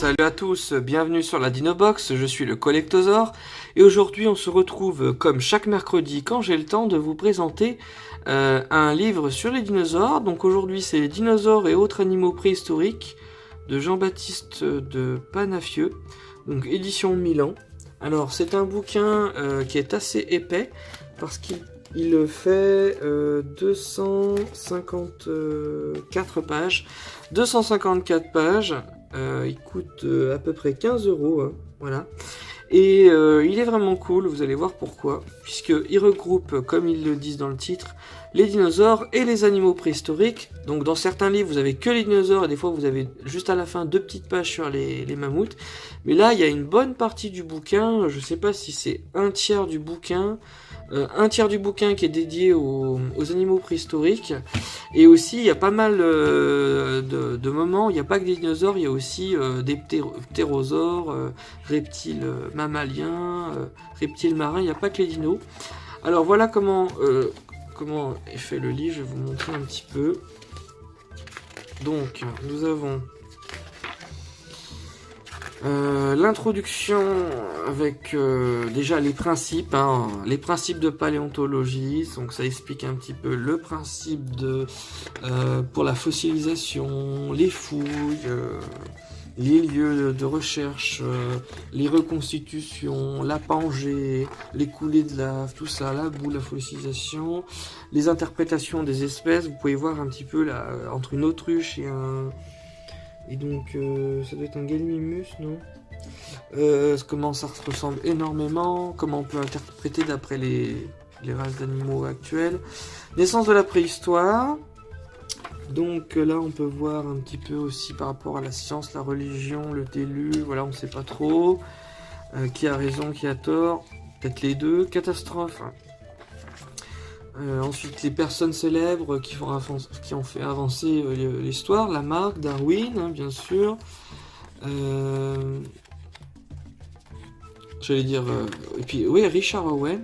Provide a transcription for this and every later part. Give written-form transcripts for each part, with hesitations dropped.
Salut à tous, bienvenue sur la Dinobox, je suis le Collectosaure et aujourd'hui on se retrouve comme chaque mercredi quand j'ai le temps de vous présenter un livre sur les dinosaures. Donc aujourd'hui c'est les dinosaures et autres animaux préhistoriques de Jean-Baptiste de Panafieux, donc édition Milan. Alors c'est un bouquin qui est assez épais parce qu'il fait 254 pages. 254 pages, il coûte à peu près 15 €, hein, voilà. Et il est vraiment cool, vous allez voir pourquoi, puisqu'il regroupe, comme ils le disent dans le titre, les dinosaures et les animaux préhistoriques. Donc dans certains livres, vous avez que les dinosaures, et des fois vous avez juste à la fin 2 petites pages sur les mammouths. Mais là, il y a une bonne partie du bouquin, je sais pas si c'est un tiers du bouquin qui est dédié aux animaux préhistoriques. Et aussi, il y a pas mal de moments, il n'y a pas que des dinosaures, il y a aussi des ptérosaures, reptiles mammaliens, reptiles marins, il n'y a pas que les dinos. Alors voilà comment est fait le livre, je vais vous montrer un petit peu. Donc, nous avons l'introduction avec déjà les principes de paléontologie. Donc ça explique un petit peu le principe pour la fossilisation, les fouilles, les lieux de recherche, les reconstitutions, la Pangée, les coulées de lave, tout ça, la boue, la fossilisation, les interprétations des espèces. Vous pouvez voir un petit peu là, entre une autruche et un... Et donc, ça doit être un Gallimimus, non? Comment ça se ressemble énormément, comment on peut interpréter d'après les races d'animaux actuelles. Naissance de la préhistoire. Donc là, on peut voir un petit peu aussi par rapport à la science, la religion, le déluge, voilà, on ne sait pas trop. Qui a raison, qui a tort, peut-être les deux. Catastrophe. Ensuite, les personnes célèbres qui ont fait avancer l'histoire, Lamarck, Darwin, hein, bien sûr. J'allais dire... et puis, oui, Richard Owen.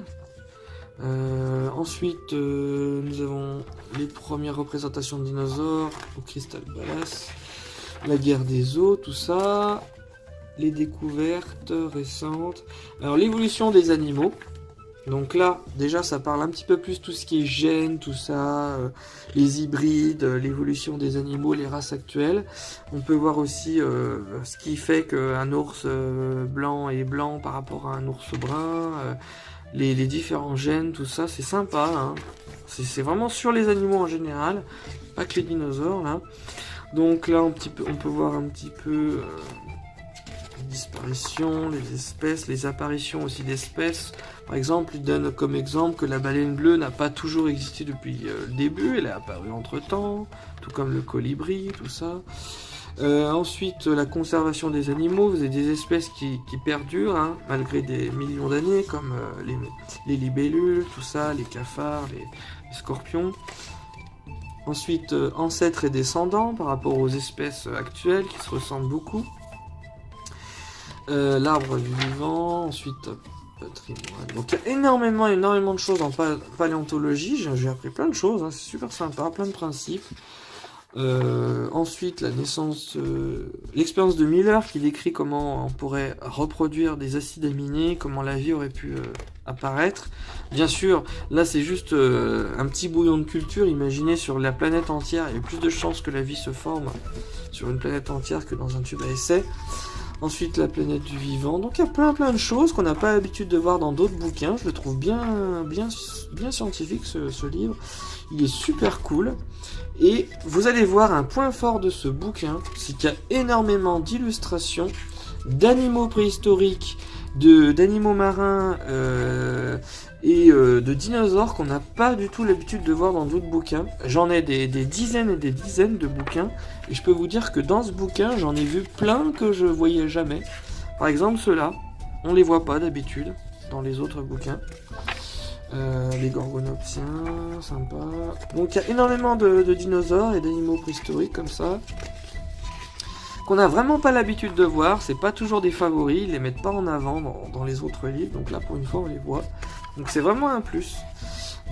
Ensuite, nous avons les premières représentations de dinosaures au Crystal Palace. La guerre des eaux, tout ça. Les découvertes récentes. Alors, l'évolution des animaux. Donc là, déjà, ça parle un petit peu plus tout ce qui est gènes, tout ça, les hybrides, l'évolution des animaux, les races actuelles. On peut voir aussi ce qui fait qu'un ours blanc est blanc par rapport à un ours brun, les différents gènes, tout ça, c'est sympa. Hein. C'est vraiment sur les animaux en général, pas que les dinosaures. Là. Donc là, on peut voir un petit peu... les disparitions, les espèces, les apparitions aussi d'espèces. Par exemple, il donne comme exemple que la baleine bleue n'a pas toujours existé depuis le début, elle est apparue entre-temps, tout comme le colibri, tout ça. Ensuite, la conservation des animaux, vous avez des espèces qui perdurent, hein, malgré des millions d'années, comme les libellules, tout ça, les cafards, les scorpions. Ensuite, ancêtres et descendants par rapport aux espèces actuelles qui se ressemblent beaucoup. L'arbre du vivant, ensuite patrimoine. Donc il y a énormément de choses en paléontologie. J'ai appris plein de choses, hein, c'est super sympa, plein de principes. Ensuite, la naissance, l'expérience de Miller qui décrit comment on pourrait reproduire des acides aminés, comment la vie aurait pu apparaître. Bien sûr, là c'est juste un petit bouillon de culture. Imaginez sur la planète entière, il y a plus de chances que la vie se forme sur une planète entière que dans un tube à essai. Ensuite, la planète du vivant. Donc, il y a plein de choses qu'on n'a pas l'habitude de voir dans d'autres bouquins. Je le trouve bien scientifique, ce livre. Il est super cool. Et vous allez voir un point fort de ce bouquin, c'est qu'il y a énormément d'illustrations d'animaux préhistoriques, d'animaux marins et de dinosaures qu'on n'a pas du tout l'habitude de voir dans d'autres bouquins. J'en ai des dizaines et des dizaines de bouquins, et je peux vous dire que dans ce bouquin, j'en ai vu plein que je voyais jamais. Par exemple, ceux-là, on les voit pas d'habitude dans les autres bouquins. Les gorgonopsiens, sympa. Donc il y a énormément de dinosaures et d'animaux préhistoriques comme ça, qu'on n'a vraiment pas l'habitude de voir. C'est pas toujours des favoris, ils les mettent pas en avant dans les autres livres, donc là pour une fois on les voit. Donc c'est vraiment un plus.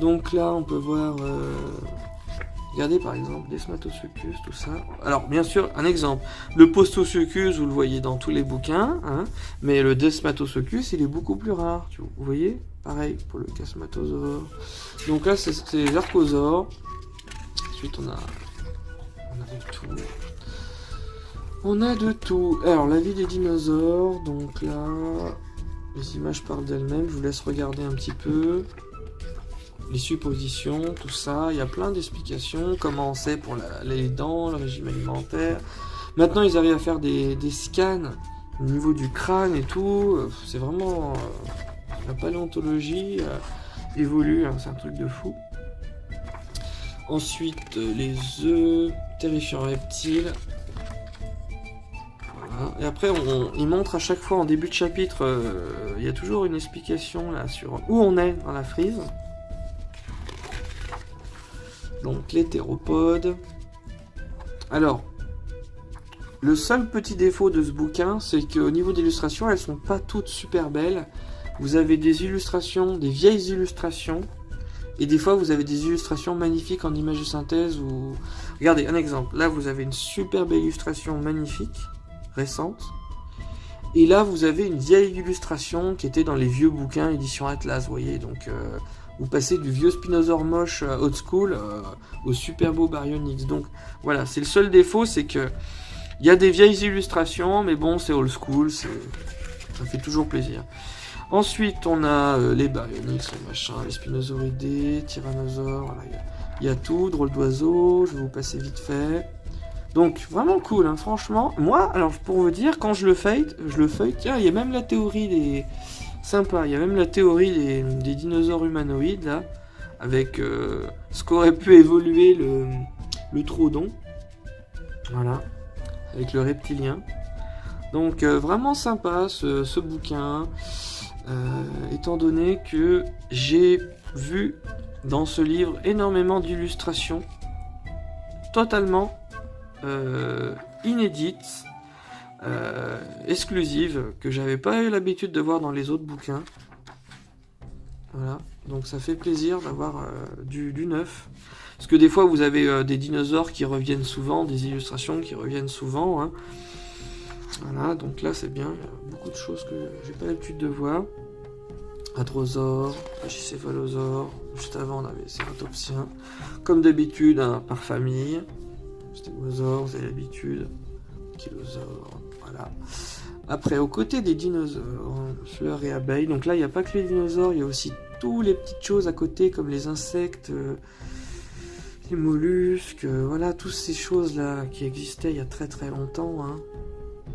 Donc là on peut voir Regardez par exemple Desmatosuchus, tout ça. Alors bien sûr, un exemple. Le Postosuchus, vous le voyez dans tous les bouquins, hein, mais le Desmatosuchus, il est beaucoup plus rare. Vous voyez? Pareil pour le Chasmatosaure. Donc là, c'est les archosaures. Ensuite, on a de tout. On a de tout. Alors, la vie des dinosaures. Donc là, les images parlent d'elles-mêmes. Je vous laisse regarder un petit peu. Les suppositions, tout ça. Il y a plein d'explications. Comment on sait pour les dents, le régime alimentaire. Maintenant, ils arrivent à faire des scans au niveau du crâne et tout. C'est vraiment... la paléontologie évolue, hein, c'est un truc de fou. Ensuite, les œufs, terrifiants reptiles. Voilà. Et après, il montre à chaque fois en début de chapitre, il y a toujours une explication là sur où on est dans la frise. Donc, les théropodes. Alors, le seul petit défaut de ce bouquin, c'est qu'au niveau d'illustration, elles sont pas toutes super belles. Vous avez des illustrations, des vieilles illustrations, et des fois vous avez des illustrations magnifiques en images de synthèse. Regardez, un exemple. Là, vous avez une super belle illustration magnifique, récente, et là, vous avez une vieille illustration qui était dans les vieux bouquins édition Atlas, vous voyez. Donc, vous passez du vieux Spinosaure moche old school au super beau Baryonyx. Donc, voilà, c'est le seul défaut, c'est que il y a des vieilles illustrations, mais bon, c'est old school, ça fait toujours plaisir. Ensuite, on a les Baryonyx, les machins, les Spinosauridés, Tyrannosaures, voilà, il y a tout, drôle d'oiseau, je vais vous passer vite fait. Donc, vraiment cool, hein, franchement. Moi, alors, pour vous dire, quand je le feuille, tiens, il y a même la théorie des... Sympa, il y a même la théorie des dinosaures humanoïdes, là, avec ce qu'aurait pu évoluer le Troodon. Voilà, avec le reptilien. Donc, vraiment sympa, ce bouquin. Étant donné que j'ai vu dans ce livre énormément d'illustrations totalement inédites, exclusives, que j'avais pas eu l'habitude de voir dans les autres bouquins. Voilà, donc ça fait plaisir d'avoir du neuf. Parce que des fois vous avez des dinosaures qui reviennent souvent, des illustrations qui reviennent souvent, hein. Voilà, donc là c'est bien, il y a beaucoup de choses que j'ai pas l'habitude de voir. Hadrosaure, Pachycéphalosaure, juste avant on avait Cératopsien. Comme d'habitude, hein, par famille. Stégosaure, vous avez l'habitude. Ankylosaure, voilà. Après, aux côtés des dinosaures, fleurs et abeilles, donc là il n'y a pas que les dinosaures, il y a aussi toutes les petites choses à côté comme les insectes, les mollusques, voilà, toutes ces choses là qui existaient il y a très très longtemps, hein.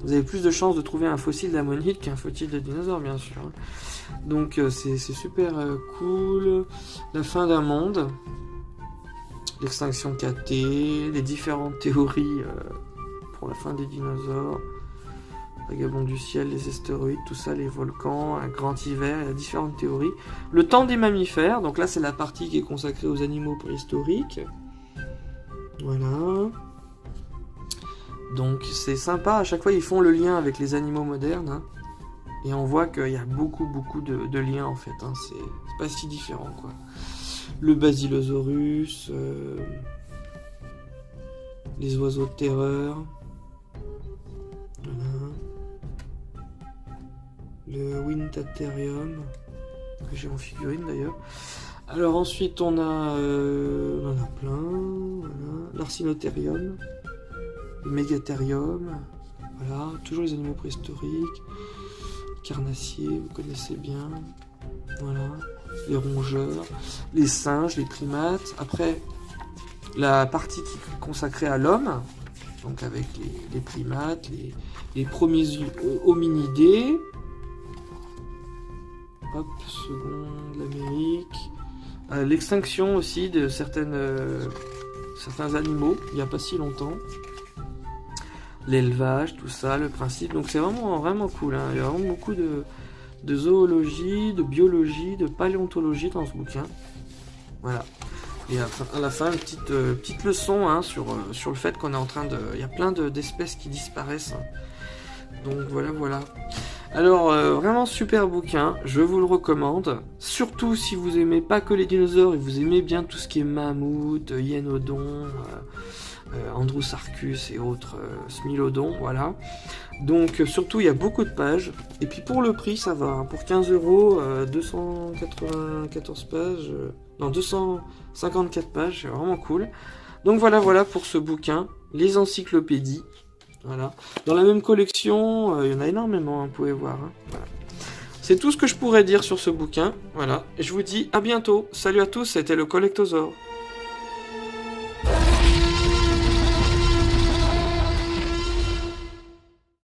Vous avez plus de chances de trouver un fossile d'ammonite qu'un fossile de dinosaure, bien sûr. Donc c'est super cool. La fin d'un monde, l'extinction KT, les différentes théories pour la fin des dinosaures, vagabond du ciel, les astéroïdes, tout ça, les volcans, un grand hiver, il y a différentes théories. Le temps des mammifères, donc là c'est la partie qui est consacrée aux animaux préhistoriques. Voilà. Donc c'est sympa, à chaque fois ils font le lien avec les animaux modernes, hein, et on voit qu'il y a beaucoup de liens en fait, hein, c'est pas si différent quoi. Le Basilosaurus, les oiseaux de terreur, voilà. Le Wintatherium, que j'ai en figurine d'ailleurs. Alors ensuite on a plein, voilà. L'Arsinotherium, le Mégatherium, voilà, toujours les animaux préhistoriques, carnassiers, vous connaissez bien, voilà, les rongeurs, les singes, les primates. Après, la partie qui est consacrée à l'homme, donc avec les primates, les premiers hominidés, hop, seconde l'Amérique, l'extinction aussi de certains animaux, il n'y a pas si longtemps. L'élevage, tout ça, le principe. Donc c'est vraiment cool, hein. Il y a vraiment beaucoup de zoologie, de biologie, de paléontologie dans ce bouquin. Voilà. Et à la fin, une petite leçon, hein, sur le fait qu'on est en train de... Il y a plein d'espèces qui disparaissent. Hein. Donc voilà. Alors, vraiment super bouquin, je vous le recommande. Surtout si vous aimez pas que les dinosaures et vous aimez bien tout ce qui est mammouth, hyénodon, Andrewsarchus et autres smilodons, voilà. Donc surtout il y a beaucoup de pages. Et puis pour le prix ça va, hein. Pour 15 euros, 294 pages, non 254 pages, c'est vraiment cool. Donc voilà pour ce bouquin, les encyclopédies. Voilà. Dans la même collection, il y en a énormément, hein, vous pouvez voir. Hein. Voilà. C'est tout ce que je pourrais dire sur ce bouquin. Voilà. Et je vous dis à bientôt. Salut à tous, c'était le Collectosaure.